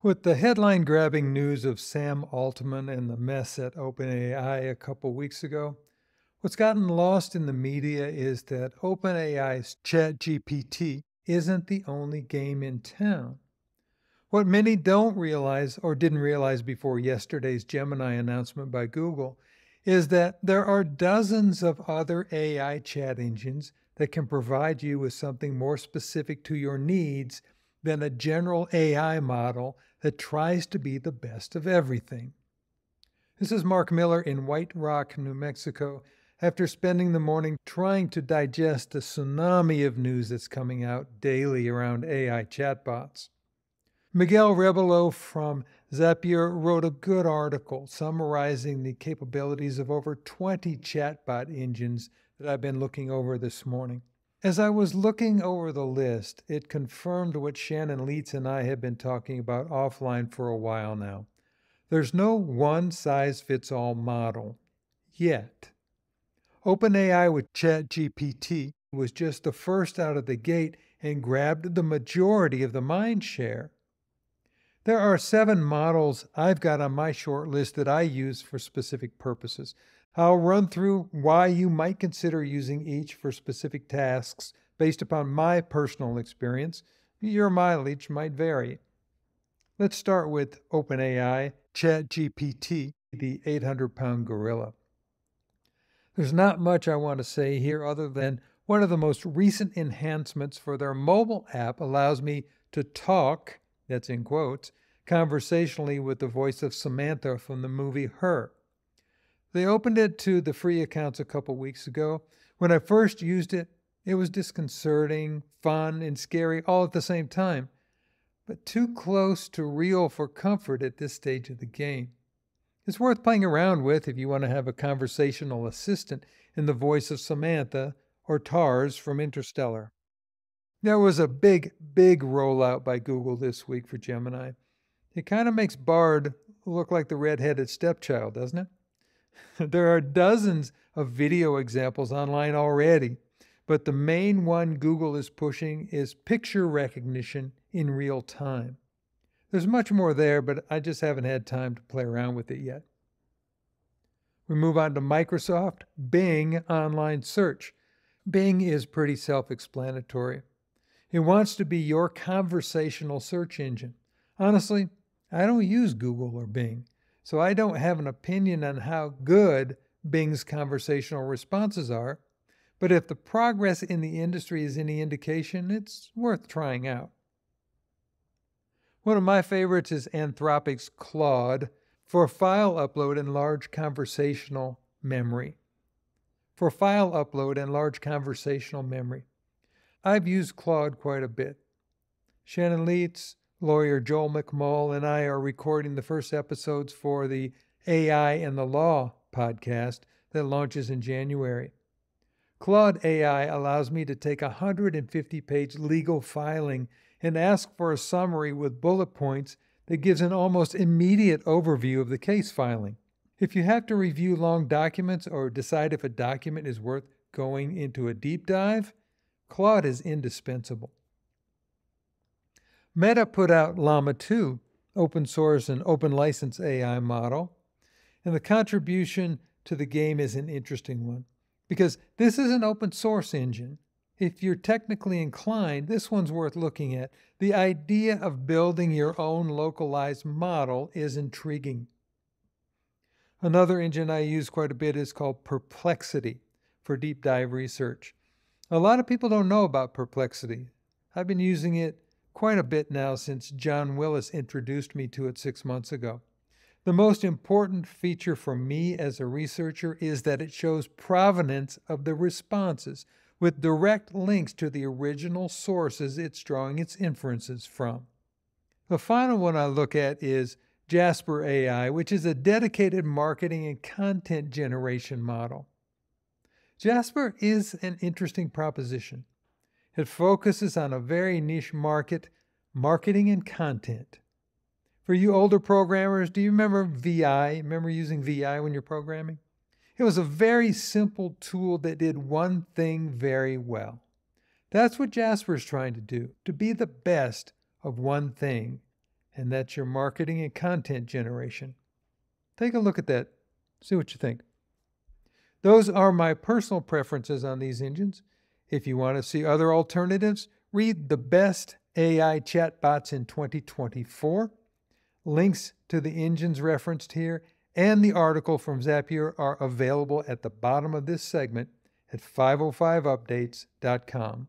With the headline-grabbing news of Sam Altman and the mess at OpenAI a couple weeks ago, what's gotten lost in the media is that OpenAI's ChatGPT isn't the only game in town. What many don't realize or didn't realize before yesterday's Gemini announcement by Google is that there are dozens of other AI chat engines that can provide you with something more specific to your needs than a general AI model that tries to be the best of everything. This is Mark Miller in White Rock, New Mexico, after spending the morning trying to digest the tsunami of news that's coming out daily around AI chatbots. Miguel Rebelo from Zapier wrote a good article summarizing the capabilities of over 20 chatbot engines that I've been looking over this morning. As I was looking over the list, it confirmed what Shannon Leitz and I have been talking about offline for a while now. There's no one-size-fits-all model, yet. OpenAI with ChatGPT was just the first out of the gate and grabbed the majority of the mind share. There are 7 models I've got on my short list that I use for specific purposes. I'll run through why you might consider using each for specific tasks based upon my personal experience. Your mileage might vary. Let's start with OpenAI ChatGPT, the 800-pound gorilla. There's not much I want to say here other than one of the most recent enhancements for their mobile app allows me to talk, that's in quotes, conversationally with the voice of Samantha from the movie Her. They opened it to the free accounts a couple weeks ago. When I first used it, it was disconcerting, fun, and scary all at the same time, but too close to real for comfort at this stage of the game. It's worth playing around with if you want to have a conversational assistant in the voice of Samantha or Tars from Interstellar. There was a big rollout by Google this week for Gemini. It kind of makes Bard look like the red-headed stepchild, doesn't it? There are dozens of video examples online already, but the main one Google is pushing is picture recognition in real time. There's much more there, but I just haven't had time to play around with it yet. We move on to Microsoft Bing Online Search. Bing is pretty self-explanatory. It wants to be your conversational search engine. Honestly, I don't use Google or Bing, so I don't have an opinion on how good Bing's conversational responses are, but if the progress in the industry is any indication, it's worth trying out. One of my favorites is Anthropic's Claude for file upload and large conversational memory. I've used Claude quite a bit. Shannon Leitz, lawyer Joel McMull, and I are recording the first episodes for the AI and the Law podcast that launches in January. Claude AI allows me to take a 150-page legal filing and ask for a summary with bullet points that gives an almost immediate overview of the case filing. If you have to review long documents or decide if a document is worth going into a deep dive, Claude is indispensable. Meta put out Llama 2, open source and open license AI model, and the contribution to the game is an interesting one because this is an open source engine. If you're technically inclined, this one's worth looking at. The idea of building your own localized model is intriguing. Another engine I use quite a bit is called Perplexity for deep dive research. A lot of people don't know about Perplexity. I've been using it quite a bit now since John Willis introduced me to it 6 months ago. The most important feature for me as a researcher is that it shows provenance of the responses with direct links to the original sources it's drawing its inferences from. The final one I look at is Jasper AI, which is a dedicated marketing and content generation model. Jasper is an interesting proposition. It focuses on a very niche market, marketing and content. For you older programmers, do you remember VI? Remember using VI when you're programming? It was a very simple tool that did one thing very well. That's what Jasper's trying to do, to be the best of one thing. and that's your marketing and content generation. Take a look at that. See what you think. Those are my personal preferences on these engines. If you want to see other alternatives, read The Best AI Chatbots in 2024. Links to the engines referenced here and the article from Zapier are available at the bottom of this segment at 505updates.com.